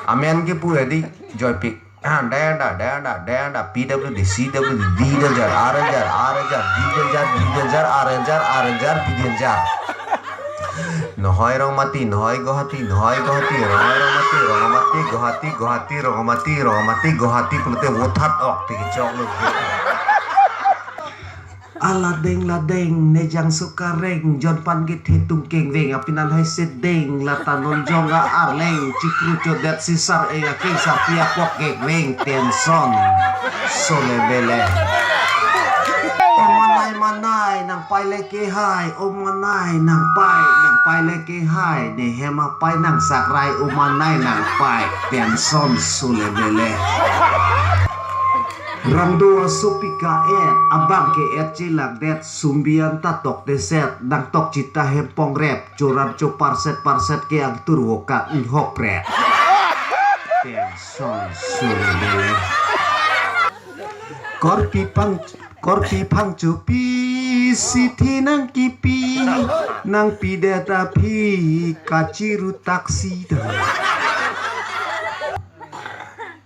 Amen ke pu di joypick. Danda PWD CWD D-jar R-jar D-jar R-jar P-jar Nohoi Rongmati Gohati Gohati pelute wothat ok tiki chok lu Aladeng nejang sukareng jon pan git hitung keng weng apinan hai sedeng latanon jonga arleng cikru codet sisar ega king sapia kok gek weng tenson solebele manai nang pai leke hai manai nang pai leke hai de hema pai nang sakrai manai nang pai tenson solebele Rangdua supika abang ke cilak det sumbian tatok deset dang tok cita hempong rep curan cu parset ke ang turwoka hok rep tenson surebele korpi pang cupi siti nang kipi nang pide tapi kaciru taksi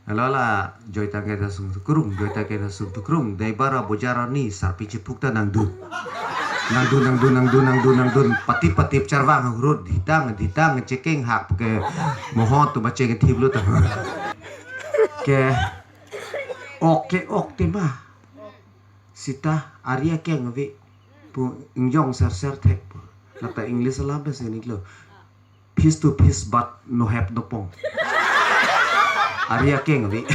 Alala joy takeda sung tukrung dai bara bojara ni sarpi cipukta nang dun pati carwang hurut ditang ceking hak ke mohon tu baca ke tiblu ta ke ok tema sita Arya ke ngawi pu ingjong ser tek kata English lah bahasa ini lo piece to piece but no have no pong Arya keng vi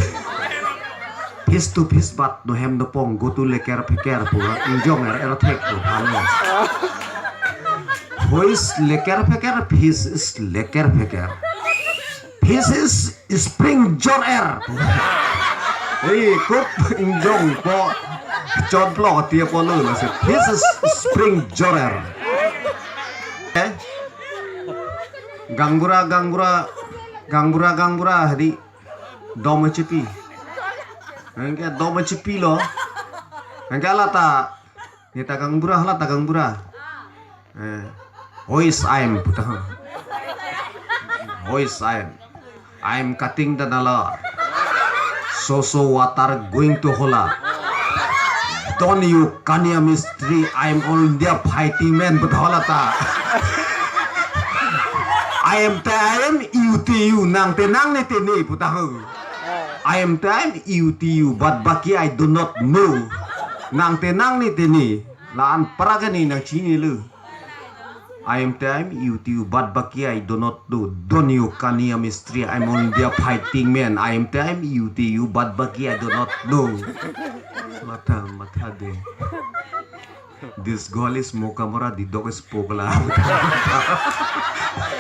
piece to piece but no hem no pong go to leker peker pu injong tek pu hanya voice leker peker piece is leker peker piece is spring jor air kup injong po John Plot dia po lu lah piece is spring jor air ganggura hari doma cepi engke doma cepi lo engke lata kita ganggura hois I'm cutting the nala so water going to hola don't you kania mystery I'm all dia fighting man but hola ta I am time you nang tenang ni tini putahu I am time you but baki I do not know nang tenang ni tini laan paragani nang chini lu I am time you but baki I do not know don't you kania mystery I'm only there fighting man I am time you but baki I do not know mata de this girl is mokamara di dog is pokla